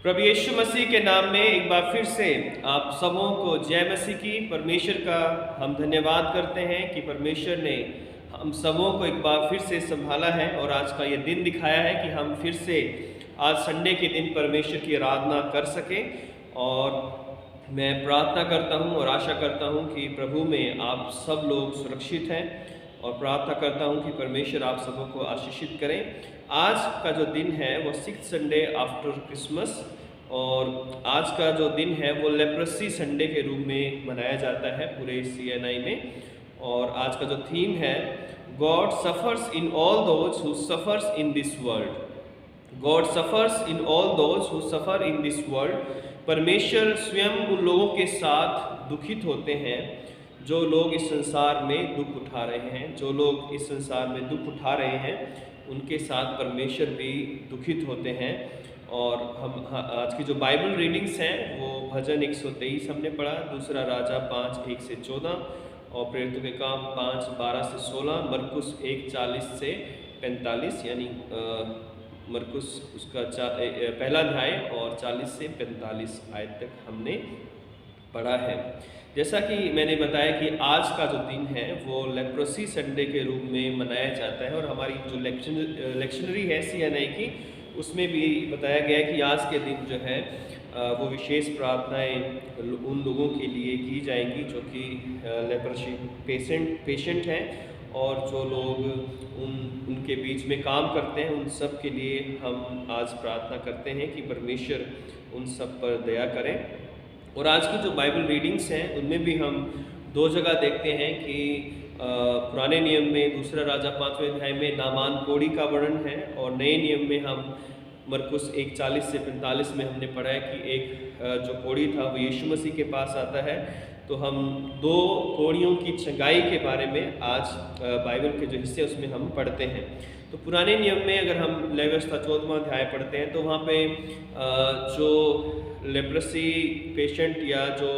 प्रभु यीशु मसीह के नाम में एक बार फिर से आप सबों को जय मसीह की। परमेश्वर का हम धन्यवाद करते हैं कि परमेश्वर ने हम सबों को एक बार फिर से संभाला है और आज का ये दिन दिखाया है कि हम फिर से आज संडे के दिन परमेश्वर की आराधना कर सकें। और मैं प्रार्थना करता हूं और आशा करता हूं कि प्रभु में आप सब लोग सुरक्षित हैं और प्रार्थना करता हूं कि परमेश्वर आप सबों को आशीषित करें। आज का जो दिन है वो 6th संडे आफ्टर क्रिसमस और आज का जो दिन है वो लेप्रोसी संडे के रूप में मनाया जाता है पूरे CNI में। और आज का जो थीम है God suffers in all those who suffers in this world. God suffers in all those who suffer in this world. परमेश्वर स्वयं उन लोगों के साथ दुखित होते हैं जो लोग इस संसार में दुख उठा रहे हैं। जो लोग इस संसार में दुख उठा रहे हैं उनके साथ परमेश्वर भी दुखित होते हैं। और हम आज की जो बाइबल रीडिंग्स हैं वो भजन 123 हमने पढ़ा, दूसरा राजा 5:1 से 14 और प्रेरितों के काम 5:12 से 16, मरकुस 1:40 से 45 यानी मरकुस उसका पहला अध्याय और 40 से 45 आयत तक हमने पढ़ा है। जैसा कि मैंने बताया कि आज का जो दिन है वो लेप्रोसी संडे के रूप में मनाया जाता है और हमारी जो लेक्शनरी है CNI की उसमें भी बताया गया है कि आज के दिन जो है वो विशेष प्रार्थनाएं उन लोगों के लिए की जाएंगी जो कि लेप्रोसी पेशेंट हैं और जो लोग उनके बीच में काम करते हैं उन सब के लिए हम आज प्रार्थना करते हैं कि परमेश्वर उन सब पर दया करें। और आज की जो बाइबल रीडिंग्स हैं उनमें भी हम दो जगह देखते हैं कि पुराने नियम में दूसरा राजा 5वें अध्याय में नामान कोढ़ी का वर्णन है और नए नियम में हम मरकुस 1:40 से 45 में हमने पढ़ा है कि एक जो कोढ़ी था वो यीशु मसीह के पास आता है। तो हम दो कोढ़ियों की चंगाई के बारे में आज बाइबल के जो हिस्से उसमें हम पढ़ते हैं। तो पुराने नियम में अगर हम लेवियवस्था 14वां अध्याय पढ़ते हैं तो वहाँ पे जो लेप्रोसी पेशेंट या जो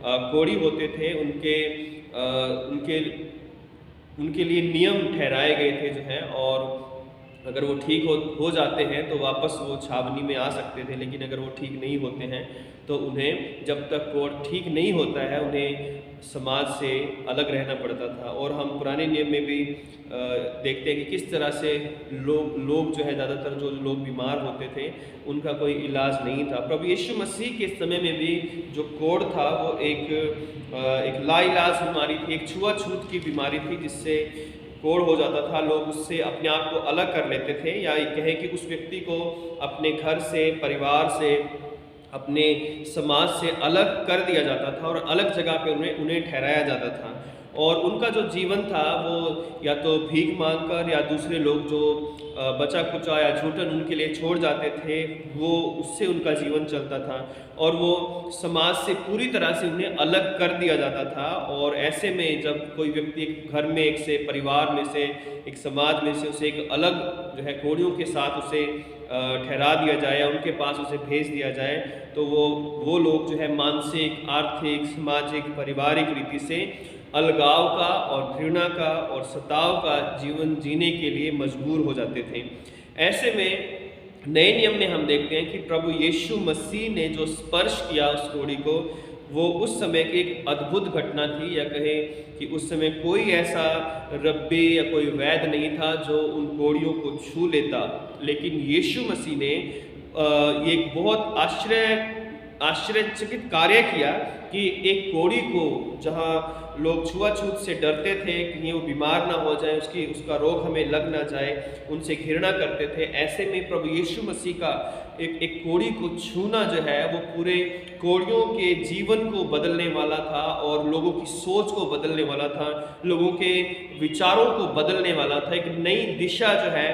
कोढ़ी होते थे उनके लिए नियम ठहराए गए थे जो है। और अगर वो ठीक हो जाते हैं तो वापस वो छावनी में आ सकते थे, लेकिन अगर वो ठीक नहीं होते हैं तो उन्हें जब तक कोढ़ ठीक नहीं होता है उन्हें समाज से अलग रहना पड़ता था। और हम पुराने नियम में भी देखते हैं कि किस तरह से लोग जो है ज़्यादातर जो लोग बीमार होते थे उनका कोई इलाज नहीं था। प्रभु यीशु मसीह के समय में भी जो कोढ़ था वो एक लाइलाज बीमारी थी, एक छुआछूत की बीमारी थी जिससे कोढ़ हो जाता था। लोग उससे अपने आप को अलग कर लेते थे या कहें कि उस व्यक्ति को अपने घर से, परिवार से, अपने समाज से अलग कर दिया जाता था और अलग जगह पे उन्हें ठहराया जाता था। और उनका जो जीवन था वो या तो भीख मांगकर या दूसरे लोग जो बचा खुचा या झूठन उनके लिए छोड़ जाते थे वो उससे उनका जीवन चलता था और वो समाज से पूरी तरह से उन्हें अलग कर दिया जाता था। और ऐसे में जब कोई व्यक्ति एक घर में एक से परिवार में से एक समाज में से उसे एक अलग जो है कोढ़ियों के साथ उसे ठहरा दिया जाए या उनके पास उसे भेज दिया जाए तो वो लोग जो है मानसिक, आर्थिक, सामाजिक, पारिवारिक रीति से अलगाव का और घृणा का और सताव का जीवन जीने के लिए मजबूर हो जाते थे। ऐसे में नए नियम में हम देखते हैं कि प्रभु यीशु मसीह ने जो स्पर्श किया उस कोढ़ी को वो उस समय की एक अद्भुत घटना थी, या कहें कि उस समय कोई ऐसा रब्बी या कोई वैद्य नहीं था जो उन कोढ़ियों को छू लेता। लेकिन यीशु मसीह ने ये एक बहुत आश्चर्यचकित कार्य किया कि एक कोढ़ी को, जहाँ लोग छुआछूत से डरते थे कि वो बीमार ना हो जाए, उसका रोग हमें लग ना जाए, उनसे घृणा करते थे, ऐसे में प्रभु यीशु मसीह का एक कोढ़ी को छूना जो है वो पूरे कोढ़ियों के जीवन को बदलने वाला था और लोगों की सोच को बदलने वाला था, लोगों के विचारों को बदलने वाला था। एक नई दिशा जो है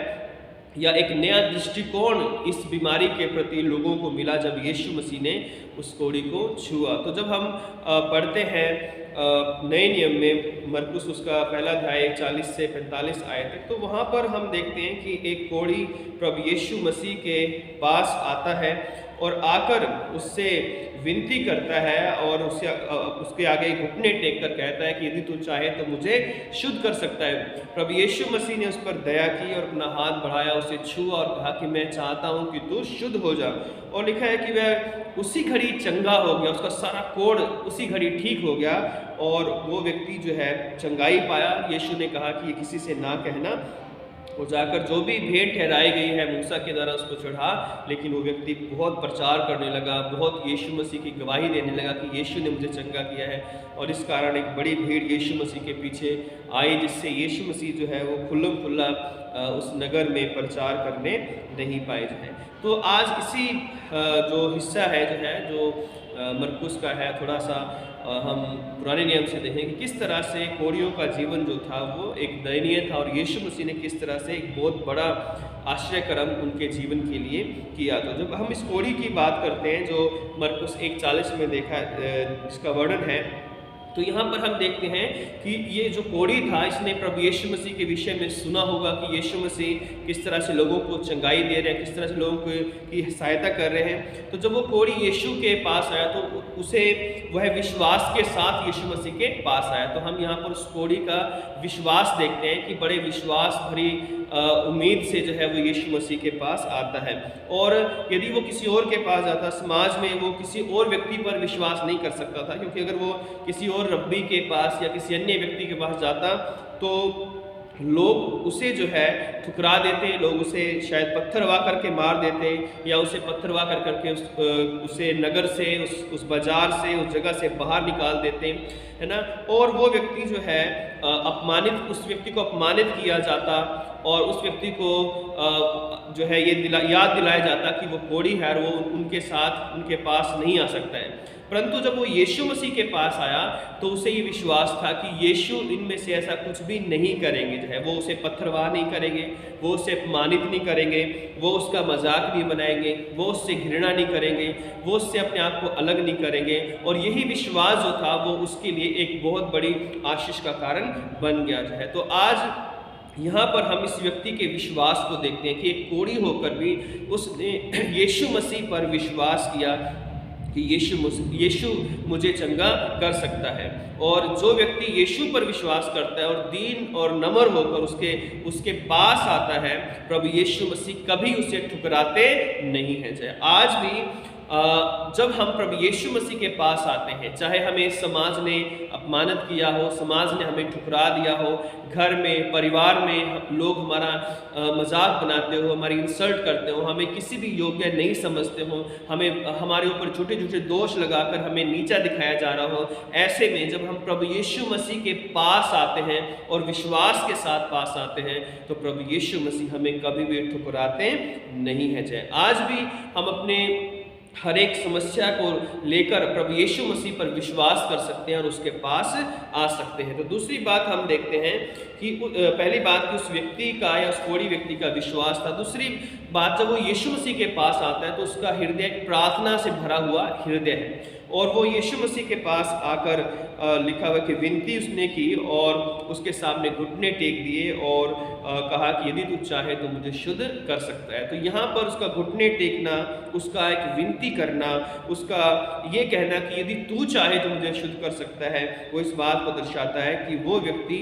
या एक नया दृष्टिकोण इस बीमारी के प्रति लोगों को मिला जब यीशु मसीह ने उस कोढ़ी को छुआ। तो जब हम पढ़ते हैं नए नियम में मरकुस उसका पहला अध्याय 40 से 45 आए थे, तो वहाँ पर हम देखते हैं कि एक कोढ़ी प्रभु यीशु मसीह के पास आता है और आकर उससे विनती करता है और उसके आगे घुटने टेक कर कहता है कि यदि तू चाहे तो मुझे शुद्ध कर सकता है। प्रभु यीशु मसीह ने उस पर दया की और अपना हाथ बढ़ाया, उसे छुआ और कहा कि मैं चाहता हूँ कि तू शुद्ध हो जा। और लिखा है कि वह उसी घड़ी चंगा हो गया, उसका सारा कोढ़ उसी घड़ी ठीक हो गया और वो व्यक्ति जो है चंगाई पाया। यीशु ने कहा कि ये किसी से ना कहना। वो जाकर जो भी भेंट ठहराई गई है मूसा के द्वारा उसको चढ़ा, लेकिन वो व्यक्ति बहुत प्रचार करने लगा, बहुत यीशु मसीह की गवाही देने लगा कि यीशु ने मुझे चंगा किया है। और इस कारण एक बड़ी भीड़ यीशु मसीह के पीछे आई, जिससे यीशु मसीह जो है वो खुल्लम खुल्ला उस नगर में प्रचार करने नहीं पाए जो है। तो आज इसी जो हिस्सा है जो मरकुस का है, थोड़ा सा हम पुराने नियम से देखें कि किस तरह से कोढ़ियों का जीवन जो था वो एक दयनीय था और यीशु मसीह ने किस तरह से एक बहुत बड़ा आश्रयक्रम उनके जीवन के लिए किया। तो जब हम इस कोढ़ी की बात करते हैं जो मरकुस 1:40 में देखा जिसका वर्णन है, तो यहाँ पर हम देखते हैं कि ये जो कोढ़ी था इसने प्रभु यीशु मसीह के विषय में सुना होगा कि यीशु मसीह किस तरह से लोगों को चंगाई दे रहे हैं, किस तरह से लोगों की सहायता कर रहे हैं। तो जब वो कोढ़ी यीशु के पास आया तो उसे वह विश्वास के साथ यीशु मसीह के पास आया। तो हम यहाँ पर उस कोढ़ी का विश्वास देखते हैं कि बड़े विश्वास भरी उम्मीद से जो है वो यीशु मसीह के पास आता है। और यदि वो किसी और के पास जाता, समाज में वो किसी और व्यक्ति पर विश्वास नहीं कर सकता था, क्योंकि अगर वो किसी और रब्बी के पास या किसी अन्य व्यक्ति के पास जाता तो लोग उसे जो है ठुकरा देते, लोग उसे शायद पत्थरवा करके मार देते या उसे पत्थरवा कर करके उसे नगर से उस बाजार से उस जगह से बाहर निकाल देते, है ना। और वो व्यक्ति जो है उस व्यक्ति को अपमानित किया जाता और उस व्यक्ति को जो है ये याद दिलाया जाता कि वो कोढ़ी है और वो उनके साथ उनके पास नहीं आ सकता है। परंतु जब वो यीशु मसीह के पास आया तो उसे ये विश्वास था कि यीशु इनमें से ऐसा कुछ भी नहीं करेंगे, जो है वो उसे पत्थरवाह नहीं करेंगे, वो उसे अपमानित नहीं करेंगे, वो उसका मजाक नहीं बनाएंगे, वो उससे घृणा नहीं करेंगे, वो उससे अपने आप को अलग नहीं करेंगे। और यही विश्वास जो था वो उसके लिए एक बहुत बड़ी आशीष का कारण बन गया जो है। तो आज यहाँ पर हम इस व्यक्ति के विश्वास को देखते हैं कि एक कोढ़ी होकर भी उसने यीशु मसीह पर विश्वास किया कि यीशु मुझे चंगा कर सकता है। और जो व्यक्ति यीशु पर विश्वास करता है और दीन और नम्र होकर उसके पास आता है, प्रभु यीशु मसीह कभी उसे ठुकराते नहीं हैं। चाहे आज भी जब हम प्रभु यीशु मसीह के पास आते हैं, चाहे हमें समाज ने अपमानित किया हो, समाज ने हमें ठुकरा दिया हो, घर में परिवार में लोग हमारा मजाक बनाते हो, हमारी इंसल्ट करते हो, हमें किसी भी योग्य नहीं समझते हो, हमें हमारे ऊपर झूठे झूठे दोष लगाकर हमें नीचा दिखाया जा रहा हो, ऐसे में जब हम प्रभु यीशु मसीह के पास आते हैं और विश्वास के साथ पास आते हैं तो प्रभु यीशु मसीह हमें कभी भी ठुकराते नहीं है। चाहे आज भी हम अपने हर एक समस्या को लेकर प्रभु यीशु मसीह पर विश्वास कर सकते हैं और उसके पास आ सकते हैं। तो दूसरी बात हम देखते हैं कि पहली बात कि उस व्यक्ति का या उस कोढ़ी व्यक्ति का विश्वास था। दूसरी बात, जब वो यीशु मसीह के पास आता है तो उसका हृदय प्रार्थना से भरा हुआ हृदय है और वो यीशु मसीह के पास आकर लिखा हुआ कि विनती उसने की और उसके सामने घुटने टेक दिए और कहा कि यदि तू चाहे तो मुझे शुद्ध कर सकता है। तो यहाँ पर उसका घुटने टेकना, उसका एक विनती करना, उसका ये कहना कि यदि तू चाहे तो मुझे शुद्ध कर सकता है, वो इस बात को दर्शाता है कि वो व्यक्ति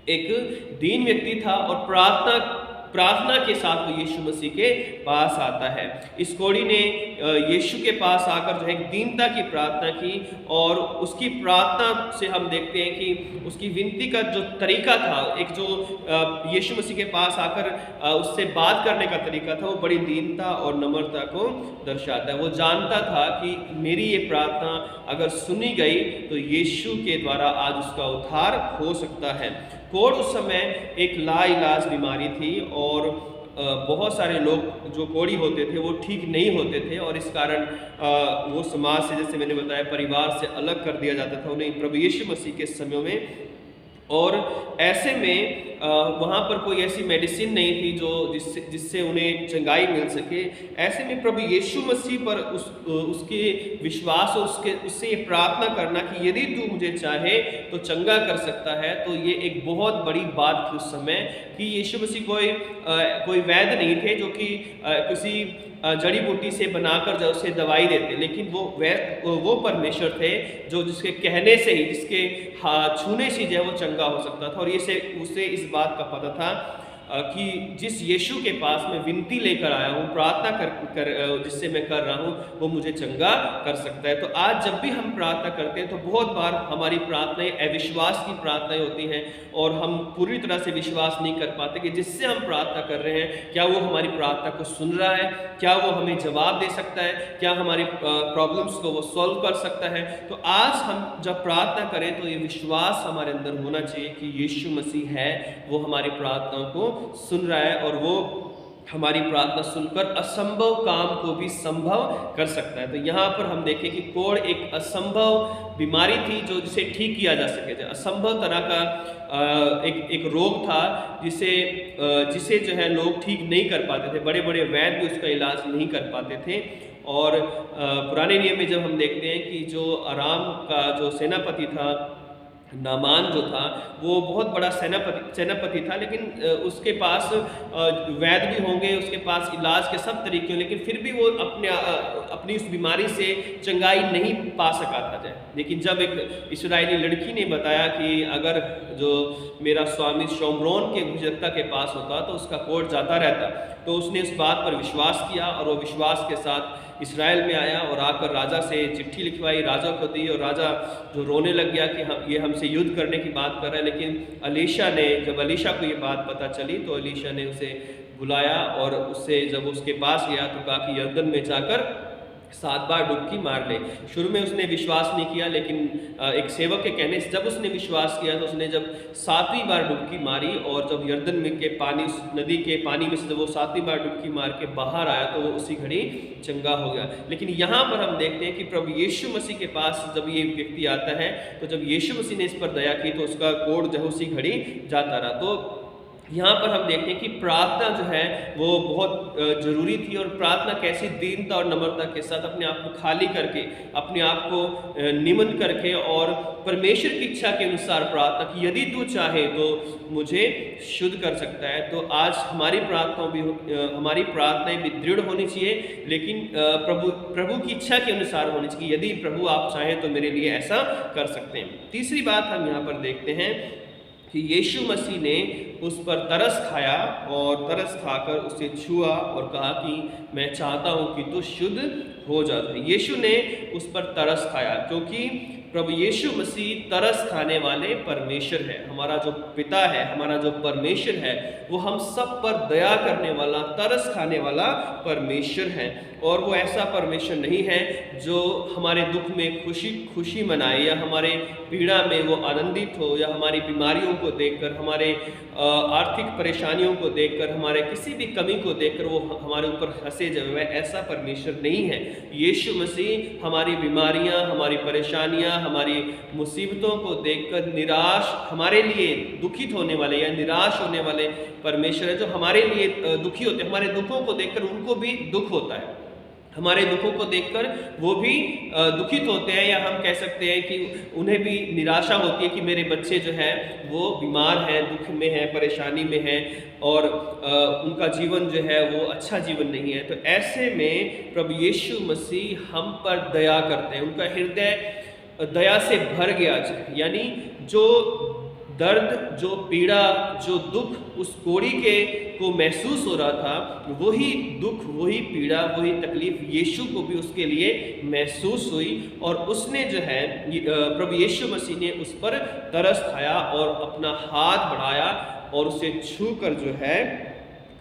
एक दीन व्यक्ति था और प्रार्थना के साथ वो यीशु मसीह के पास आता है। इस कोढ़ी ने यीशु के पास आकर जो है एक दीनता की प्रार्थना की और उसकी प्रार्थना से हम देखते हैं कि उसकी विनती का जो तरीका था, एक जो यीशु मसीह के पास आकर उससे बात करने का तरीका था, वो बड़ी दीनता और नम्रता को दर्शाता है। वो जानता था कि मेरी ये प्रार्थना अगर सुनी गई तो यीशु के द्वारा आज उसका उद्धार हो सकता है। कोढ़ उस समय एक लाइलाज बीमारी थी और बहुत सारे लोग जो कोढ़ी होते थे वो ठीक नहीं होते थे और इस कारण वो समाज से, जैसे मैंने बताया, परिवार से अलग कर दिया जाता था उन्हें प्रभु यीशु मसीह के समय में। और ऐसे में वहाँ पर कोई ऐसी मेडिसिन नहीं थी जो जिससे जिससे उन्हें चंगाई मिल सके। ऐसे में प्रभु यीशु मसीह पर उसके विश्वास और उससे ये प्रार्थना करना कि यदि तू मुझे चाहे तो चंगा कर सकता है, तो ये एक बहुत बड़ी बात थी उस समय कि यीशु मसीह कोई वैद्य नहीं थे जो कि किसी जड़ी बूटी से बनाकर जो उसे दवाई देते, लेकिन वो परमेश्वर थे जो जिसके कहने से ही, जिसके छूने से जो है वो चंगा हो सकता था। और उसे इस बात का पता था कि जिस यीशु के पास मैं विनती लेकर आया हूँ, प्रार्थना जिससे मैं कर रहा हूँ, वो मुझे चंगा कर सकता है। तो आज जब भी हम प्रार्थना करते हैं तो बहुत बार हमारी प्रार्थनाएं अविश्वास की प्रार्थनाएं होती हैं और हम पूरी तरह से विश्वास नहीं कर पाते कि जिससे हम प्रार्थना कर रहे हैं क्या वो हमारी प्रार्थना को सुन रहा है, क्या वो हमें जवाब दे सकता है, क्या हमारे प्रॉब्लम्स को वो सॉल्व कर सकता है। तो आज हम जब प्रार्थना करें तो ये विश्वास हमारे अंदर होना चाहिए कि यीशु मसीह है, वो हमारी प्रार्थनाओं को सुन रहा है और वो हमारी प्रार्थना सुनकर असंभव काम को भी संभव कर सकता है। तो यहाँ पर हम देखें कि कोढ़ एक असंभव बीमारी थी जो जिसे ठीक किया जा सके, असंभव तरह का एक रोग था जिसे जो है लोग ठीक नहीं कर पाते थे, बड़े बड़े वैद्य भी उसका इलाज नहीं कर पाते थे। और पुराने नियम में जब हम देखते हैं कि जो अराम का जो सेनापति था नामान जो था, वो बहुत बड़ा सेनापति था, लेकिन उसके पास वैद्य भी होंगे, उसके पास इलाज के सब तरीके, लेकिन फिर भी वो अपनी उस बीमारी से चंगाई नहीं पा सका था। लेकिन जब एक इस्राएली लड़की ने बताया कि अगर जो मेरा स्वामी शोमरोन के भुजक्ता के पास होता तो उसका कोढ़ जाता रहता, तो उसने उस बात पर विश्वास किया और वो विश्वास के साथ इस्राएल में आया और आकर राजा से चिट्ठी लिखवाई, राजा को दी, और राजा जो रोने लग गया कि ये हमसे युद्ध करने की बात कर रहा है। लेकिन जब अलीशा को ये बात पता चली तो अलीशा ने उसे बुलाया और उससे जब उसके पास गया तो कहा कि यरदन में जाकर 7 बार डुबकी मार ले। शुरू में उसने विश्वास नहीं किया, लेकिन एक सेवक के कहने से जब उसने विश्वास किया तो उसने जब 7वीं बार डुबकी मारी और जब यरदन में के पानी, उस नदी के पानी में से जब वो 7वीं बार डुबकी मार के बाहर आया तो वो उसी घड़ी चंगा हो गया। लेकिन यहाँ पर हम देखते हैं कि प्रभु यीशु मसीह के पास जब ये व्यक्ति आता है तो जब यीशु मसीह ने इस पर दया की तो उसका कोढ़ जो है उसी घड़ी जाता रहा। तो यहाँ पर हम देखते हैं कि प्रार्थना जो है वो बहुत ज़रूरी थी, और प्रार्थना कैसी दीनता और नम्रता के साथ अपने आप को खाली करके, अपने आप को निमन करके और परमेश्वर की इच्छा के अनुसार प्रार्थना कि यदि तू चाहे तो मुझे शुद्ध कर सकता है। तो आज हमारी प्रार्थनाएं भी दृढ़ होनी चाहिए, लेकिन प्रभु की इच्छा के अनुसार होनी चाहिए। यदि प्रभु आप चाहें तो मेरे लिए ऐसा कर सकते हैं। तीसरी बात हम यहाँ पर देखते हैं कि यीशु मसीह ने उस पर तरस खाया और तरस खाकर उसे छुआ और कहा कि मैं चाहता हूँ कि तू शुद्ध हो जा। यीशु ने उस पर तरस खाया क्योंकि प्रभु यीशु मसीह तरस खाने वाले परमेश्वर है। हमारा जो पिता है, हमारा जो परमेश्वर है, वो हम सब पर दया करने वाला, तरस खाने वाला परमेश्वर है। और वो ऐसा परमेश्वर नहीं है जो हमारे दुख में खुशी मनाए या हमारे पीड़ा में वो आनंदित हो, या हमारी बीमारियों को देखकर, हमारे आर्थिक परेशानियों को देखकर, हमारे किसी भी कमी को देखकर वो हमारे ऊपर हंसे जाए। वह ऐसा परमेश्वर नहीं है। यीशु मसीह हमारी बीमारियां, हमारी परेशानियां, हमारी मुसीबतों को देखकर हमारे लिए दुखित होने वाले या निराश होने वाले परमेश्वर है, जो हमारे लिए दुखी होते हैं। हमारे दुखों को देखकर उनको भी दुख होता है, हमारे दुखों को देखकर वो भी दुखित होते हैं, या हम कह सकते हैं कि उन्हें भी निराशा होती है कि मेरे बच्चे जो है वो बीमार हैं, दुख में हैं, परेशानी में हैं और उनका जीवन जो है वो अच्छा जीवन नहीं है। तो ऐसे में प्रभु यीशु मसीह हम पर दया करते हैं, उनका हृदय दया से भर गया, यानी जो दर्द, जो पीड़ा, जो दुख उस कोढ़ी को महसूस हो रहा था, वही दुख, वही पीड़ा, वही तकलीफ यीशु को भी उसके लिए महसूस हुई। और उसने जो है प्रभु यीशु मसीह ने उस पर तरस खाया और अपना हाथ बढ़ाया और उसे छू कर जो है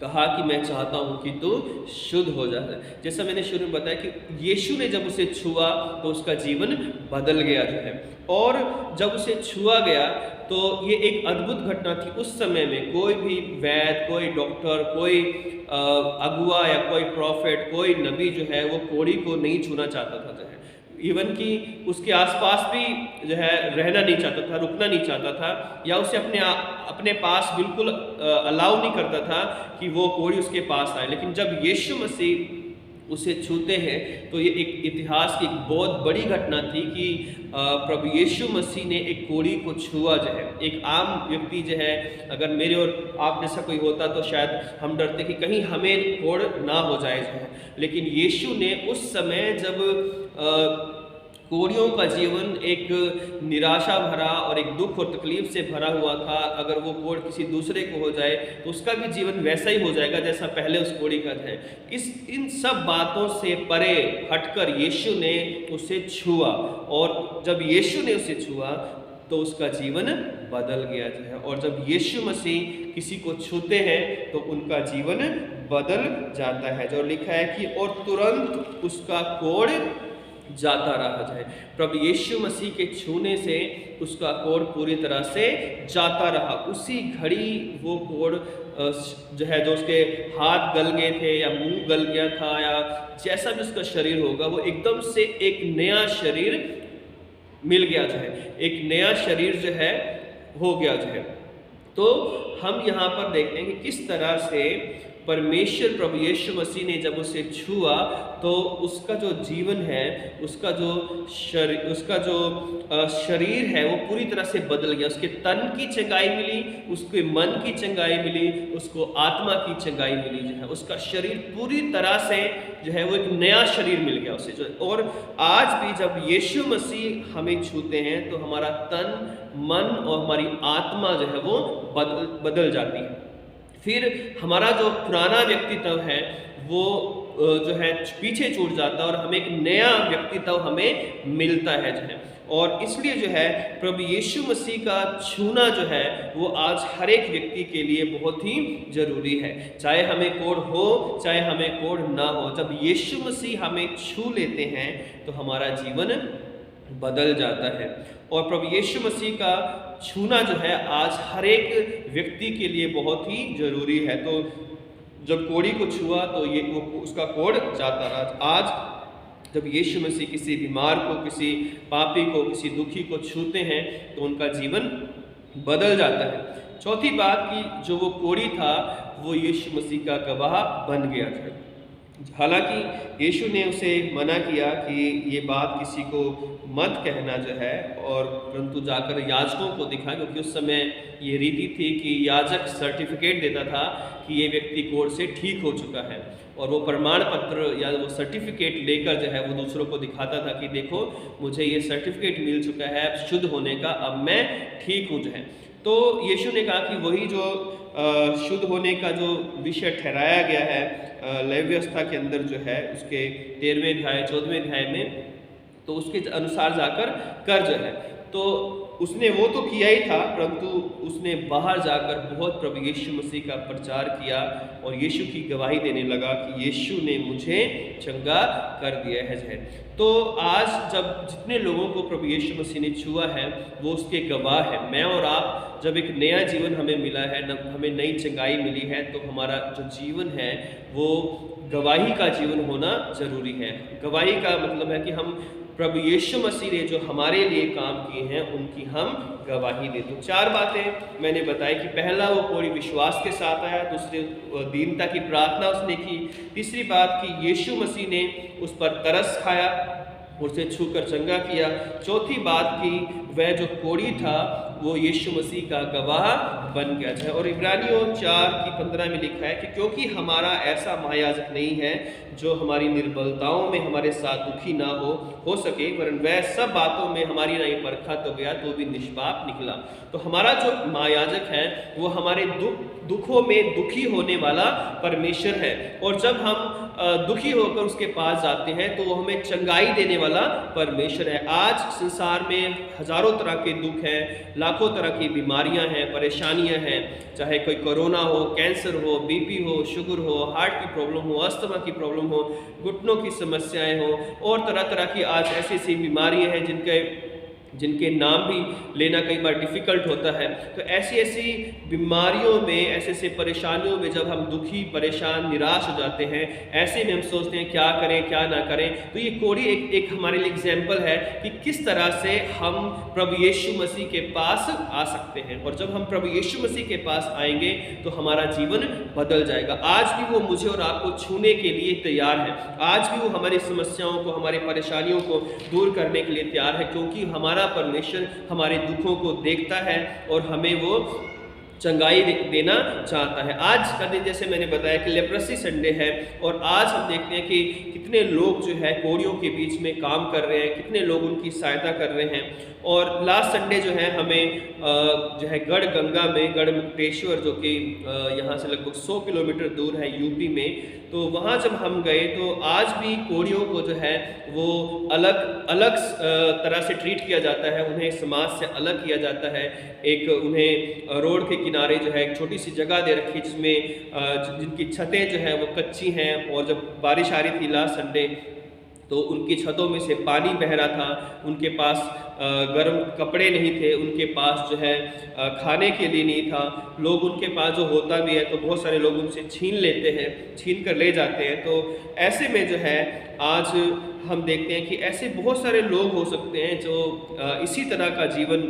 कहा कि मैं चाहता हूँ कि तू शुद्ध हो जाए। जैसा मैंने शुरू में बताया कि यीशु ने जब उसे छुआ तो उसका जीवन बदल गया जो है। और जब उसे छुआ गया तो ये एक अद्भुत घटना थी। उस समय में कोई भी वैद्य, कोई डॉक्टर, कोई अगुआ या कोई प्रॉफिट, कोई नबी जो है वो कोढ़ी को नहीं छूना चाहता था जो है। इवन कि उसके आसपास भी जो है रहना नहीं चाहता था, रुकना नहीं चाहता था, या उसे अपने पास बिल्कुल अलाउ नहीं करता था कि वो कोढ़ी उसके पास आए। लेकिन जब यीशु मसीह उसे छूते हैं तो ये एक इतिहास की एक बहुत बड़ी घटना थी कि प्रभु यीशु मसीह ने एक कोढ़ी को छुआ जो है। एक आम व्यक्ति जो है, अगर मेरे और आप जैसा कोई होता तो शायद हम डरते कि कहीं हमें कोढ़ ना हो जाए जो है। लेकिन यीशु ने उस समय जब कोढ़ियों का जीवन एक निराशा भरा और एक दुख और तकलीफ से भरा हुआ था, अगर वो कोढ़ किसी दूसरे को हो जाए तो उसका भी जीवन वैसा ही हो जाएगा जैसा पहले उस कोढ़ी का है। इन सब बातों से परे हटकर यीशु ने उसे छुआ, और जब यीशु ने उसे छुआ तो उसका जीवन बदल गया जो है। और जब यीशु मसीह किसी को छूते हैं तो उनका जीवन बदल जाता है। जो लिखा है कि और तुरंत उसका कोढ़ जाता रहा जाए। प्रभु यीशु मसीह के छूने से उसका कोढ़ पूरी तरह से जाता रहा। उसी घड़ी वो कोढ़ जो है, जो उसके हाथ गल गए थे या मुंह गल गया था या जैसा भी उसका शरीर होगा, वो एकदम से एक नया शरीर मिल गया जो है, एक नया शरीर जो है हो गया जो है। तो हम यहाँ पर देखते हैं कि किस तरह से परमेश्वर प्रभु यीशु मसीह ने जब उसे छुआ तो उसका जो जीवन है, उसका जो शरीर है वो पूरी तरह से बदल गया। उसके तन की चंगाई मिली, उसके मन की चंगाई मिली, उसको आत्मा की चंगाई मिली जो है। उसका शरीर पूरी तरह से जो है वो एक नया शरीर मिल गया उसे जो। और आज भी जब यीशु मसीह हमें छूते हैं तो हमारा तन, मन और हमारी आत्मा जो है वो बदल जाती है। फिर हमारा जो पुराना व्यक्तित्व है वो जो है पीछे छूट जाता है और हमें एक नया व्यक्तित्व हमें मिलता है जो है। और इसलिए जो है प्रभु यीशु मसीह का छूना जो है वो आज हर एक व्यक्ति के लिए बहुत ही जरूरी है, चाहे हमें कोढ़ हो चाहे हमें कोढ़ ना हो। जब यीशु मसीह हमें छू लेते हैं तो हमारा जीवन बदल जाता है। और प्रभु यीशु मसीह का छूना जो है आज हर एक व्यक्ति के लिए बहुत ही जरूरी है। तो जब कोढ़ी को छुआ तो ये वो उसका कोढ़ जाता रहा। आज जब यीशु मसीह किसी बीमार को, किसी पापी को, किसी दुखी को छूते हैं तो उनका जीवन बदल जाता है। चौथी बात कि जो वो कोढ़ी था वो यीशु मसीह का गवाह बन गया था। हालांकि यीशु ने उसे मना किया कि ये बात किसी को मत कहना जो है, और परंतु जाकर याजकों को दिखा, क्योंकि उस समय ये रीति थी कि याजक सर्टिफिकेट देता था कि ये व्यक्ति कोढ़ से ठीक हो चुका है, और वो प्रमाण पत्र या वो सर्टिफिकेट लेकर जो है वो दूसरों को दिखाता था कि देखो मुझे ये सर्टिफिकेट मिल चुका है शुद्ध होने का, अब मैं ठीक हूँ जो है। तो यीशु ने कहा कि वही जो शुद्ध होने का जो विषय ठहराया गया है लेवी व्यवस्था के अंदर जो है उसके 13वें अध्याय 14वें अध्याय में, तो उसके अनुसार जाकर कर जो है। तो उसने वो तो किया ही था, परंतु उसने बाहर जाकर बहुत प्रभु यीशु मसीह का प्रचार किया और यीशु की गवाही देने लगा कि यीशु ने मुझे चंगा कर दिया है। तो आज जब जितने लोगों को प्रभु यीशु मसीह ने छुआ है वो उसके गवाह है। मैं और आप जब एक नया जीवन हमें मिला है, हमें नई चंगाई मिली है, तो हमारा जो जीवन है वो गवाही का जीवन होना जरूरी है। गवाही का मतलब है कि हम प्रभु यीशु मसीह ने जो हमारे लिए काम किए हैं उनकी हम गवाही दें। तो 4 बातें मैंने बताई कि पहला वो पूरी विश्वास के साथ आया, दूसरे दीनता की प्रार्थना उसने की, तीसरी बात कि यीशु मसीह ने उस पर तरस खाया, उसे छूकर चंगा किया, चौथी बात कि वह जो कोढ़ी था वो यीशु मसीह का गवाह बन गया है। और इब्रानियों 4:15 में लिखा है कि क्योंकि हमारा ऐसा महायाजक नहीं है जो हमारी निर्बलताओं में हमारे साथ दुखी ना हो सके, वरन वह सब बातों में हमारी नहीं परखा तो गया तो भी निष्पाप निकला। तो हमारा जो महायाजक है वो हमारे दुखों में दुखी होने वाला परमेश्वर है, और जब हम दुखी होकर उसके पास जाते हैं तो वो हमें चंगाई देने वाला परमेश्वर है। आज संसार में हजारों तरह के दुख हैं, लाखों तरह की बीमारियां हैं, परेशानियां हैं, चाहे कोई कोरोना हो, कैंसर हो, बीपी हो, शुगर हो, हार्ट की प्रॉब्लम हो, अस्थमा की प्रॉब्लम हो, घुटनों की समस्याएं हो, और तरह तरह की आज ऐसी ऐसी बीमारियां हैं जिनके नाम भी लेना कई बार डिफ़िकल्ट होता है। तो ऐसी ऐसी बीमारियों में, ऐसे ऐसे परेशानियों में जब हम दुखी, परेशान, निराश हो जाते हैं, ऐसे में हम सोचते हैं क्या करें क्या ना करें। तो ये कोढ़ी एक हमारे लिए एग्जाम्पल है कि किस तरह से हम प्रभु यीशु मसीह के पास आ सकते हैं। और जब हम प्रभु यीशु मसीह के पास आएंगे तो हमारा जीवन बदल जाएगा। आज भी वो मुझे और आपको छूने के लिए तैयार है। आज भी वो हमारी समस्याओं को, हमारी परेशानियों को दूर करने के लिए तैयार है, क्योंकि हमारा परमेश्वर हमारे दुखों को देखता है और हमें वो चंगाई देना चाहता है। आज का दिन जैसे मैंने बताया कि लेप्रोसी संडे है, और आज हम देखते हैं कि कितने लोग जो है कोढ़ियों के बीच में काम कर रहे हैं, कितने लोग उनकी सहायता कर रहे हैं। और लास्ट संडे जो है हमें जो है गढ़ गंगा में गढ़मुक्तेश्वर, जो कि यहाँ से लगभग 100 किलोमीटर दूर है यूपी में, तो वहाँ जब हम गए तो आज भी कोढ़ियों को जो है वो अलग अलग तरह से ट्रीट किया जाता है, उन्हें समाज से अलग किया जाता है। एक उन्हें रोड के किनारे जो है एक छोटी सी जगह दे रखी, जिसमें जिनकी छतें जो है वो कच्ची हैं, और जब बारिश आ रही थी लास्ट संडे तो उनकी छतों में से पानी बह रहा था, उनके पास गर्म कपड़े नहीं थे, उनके पास जो है खाने के लिए नहीं था। लोग उनके पास जो होता भी है तो बहुत सारे लोग उनसे छीन लेते हैं, छीन कर ले जाते हैं। तो ऐसे में जो है आज हम देखते हैं कि ऐसे बहुत सारे लोग हो सकते हैं जो इसी तरह का जीवन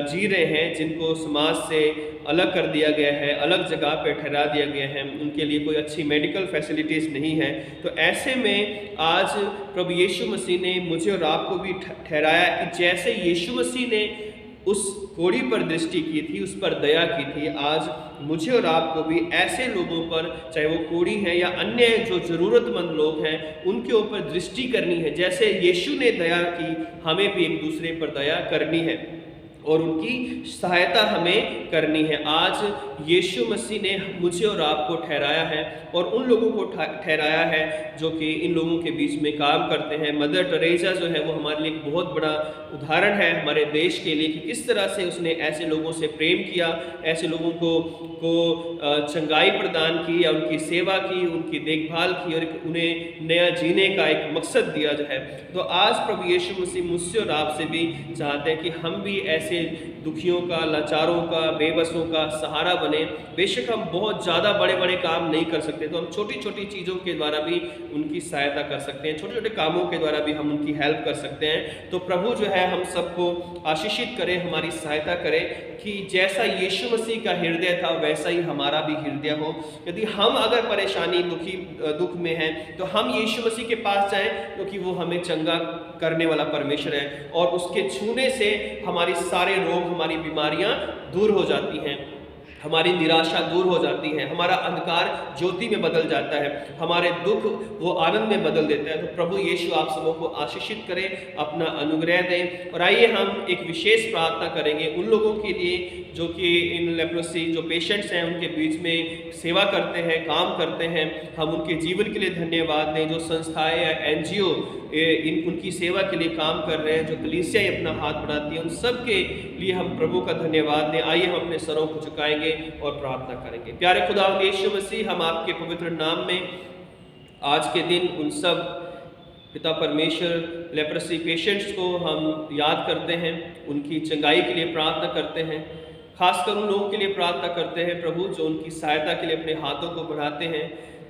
जी रहे हैं, जिनको समाज से अलग कर दिया गया है, अलग जगह पे ठहरा दिया गया है, उनके लिए कोई अच्छी मेडिकल फैसिलिटीज़ नहीं है। तो ऐसे में आज प्रभु यीशु मसीह ने मुझे और आपको भी ठहराया कि जैसे यीशु मसीह ने उस कोढ़ी पर दृष्टि की थी, उस पर दया की थी, आज मुझे और आपको भी ऐसे लोगों पर, चाहे वो कोढ़ी हैं या अन्य जो ज़रूरतमंद लोग हैं, उनके ऊपर दृष्टि करनी है। जैसे यीशु ने दया की, हमें भी एक दूसरे पर दया करनी है और उनकी सहायता हमें करनी है। आज यीशु मसीह ने मुझे और आपको ठहराया है और उन लोगों को ठहराया है जो कि इन लोगों के बीच में काम करते हैं। मदर टेरेसा जो है वो हमारे लिए एक बहुत बड़ा उदाहरण है हमारे देश के लिए कि किस तरह से उसने ऐसे लोगों से प्रेम किया, ऐसे लोगों को चंगाई प्रदान की या उनकी सेवा की, उनकी देखभाल की और उन्हें नया जीने का एक मकसद दिया जो है। तो आज प्रभु यीशु मसीह मुझसे और आपसे भी चाहते हैं कि हम भी ऐसे दुखियों का, लाचारों का, बेबसों का सहारा बने। बेशक हम बहुत ज़्यादा बड़े बड़े काम नहीं कर सकते, तो हम छोटी छोटी चीज़ों के द्वारा भी उनकी सहायता कर सकते हैं, छोटे छोटे कामों के द्वारा भी हम उनकी हेल्प कर सकते हैं। तो प्रभु जो है हम सबको आशीषित करे, हमारी सहायता करे कि जैसा यीशु मसीह का हृदय था वैसा ही हमारा भी हृदय हो। यदि हम अगर परेशानी, दुख में हैं तो हम यीशु मसीह के पास जाएं, क्योंकि वो हमें चंगा करने वाला परमेश्वर है और उसके छूने से हमारी सारे रोग, हमारी बीमारियां दूर हो जाती हैं, हमारी निराशा दूर हो जाती है, हमारा अंधकार ज्योति में बदल जाता है, हमारे दुख वो आनंद में बदल देता है। तो प्रभु यीशु आप सबों को आशीषित करें, अपना अनुग्रह दें। और आइए हम एक विशेष प्रार्थना करेंगे उन लोगों के लिए जो कि इन लेप्रोसी जो पेशेंट्स हैं उनके बीच में सेवा करते हैं, काम करते हैं। हम उनके जीवन के लिए धन्यवाद दें, जो संस्थाएं या NGO उनकी सेवा के लिए काम कर रहे हैं, जो कलीसिया अपना हाथ बढ़ाती है, उन सब के लिए हम प्रभु का धन्यवाद दें। आइए हम अपने सरों को झुकाएंगे और प्रार्थना करेंगे। प्यारे खुदा यीशु मसीह, हम आपके पवित्र नाम में आज के दिन उन सब पिता परमेश्वर लेप्रोसी पेशेंट्स को हम याद करते हैं, उनकी चंगाई के लिए प्रार्थना करते हैं। खासकर उन लोगों के लिए प्रार्थना करते हैं प्रभु जो उनकी सहायता के लिए अपने हाथों को बढ़ाते हैं,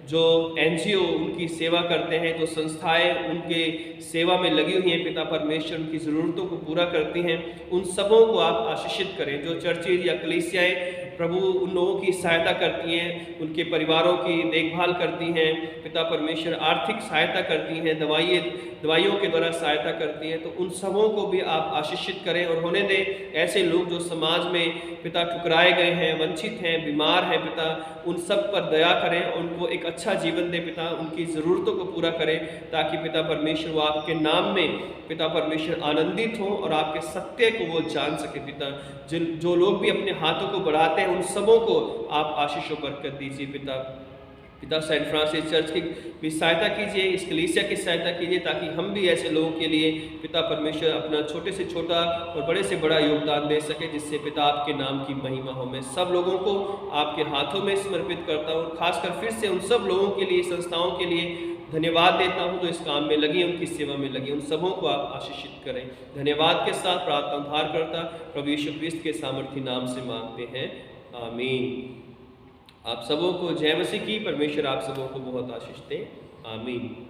जो NGO उनकी सेवा करते हैं, जो संस्थाएं उनके सेवा में लगी हुई हैं। पिता परमेश्वर उनकी ज़रूरतों को पूरा करती हैं, उन सबों को आप आशीषित करें। जो चर्चेज या कलीसियाएं प्रभु उन लोगों की सहायता करती हैं, उनके परिवारों की देखभाल करती हैं, पिता परमेश्वर आर्थिक सहायता करती हैं, दवाइयों के द्वारा सहायता करती हैं, तो उन सबों को भी आप आशीषित करें और होने दें ऐसे लोग जो समाज में पिता ठुकराए गए हैं, वंचित हैं, बीमार हैं, पिता उन सब पर दया करें, उनको एक अच्छा जीवन दें पिता, उनकी ज़रूरतों को पूरा करें, ताकि पिता परमेश्वर वो आपके नाम में पिता परमेश्वर आनंदित हों और आपके सत्य को वो जान सके। पिता जो लोग भी अपने हाथों को बढ़ाते हैं उन सबों को आप आशीष और बरकत दीजिए। पिता सेंट फ्रांसिस चर्च की भी सहायता कीजिए, इस कलीसिया की सहायता कीजिए, ताकि हम भी ऐसे लोगों के लिए पिता परमेश्वर अपना छोटे से छोटा और बड़े से बड़ा योगदान दे सके, जिससे पिता आपके नाम की महिमा हो। मैं सब लोगों को आपके हाथों में समर्पित करता हूँ, खासकर फिर से उन सब लोगों के लिए, संस्थाओं के लिए धन्यवाद देता हूँ जो इस काम में लगी, उनकी सेवा में लगी, उन सबों को आप आशीषित करें। धन्यवाद के साथ प्रार्थना उद्धार करता प्रभु यीशु क्रिस्त के सामर्थी नाम से मांगते हैं, आमीन। आप सबों को जय मसीह की। परमेश्वर आप सबों को बहुत आशीष दे, आमीन।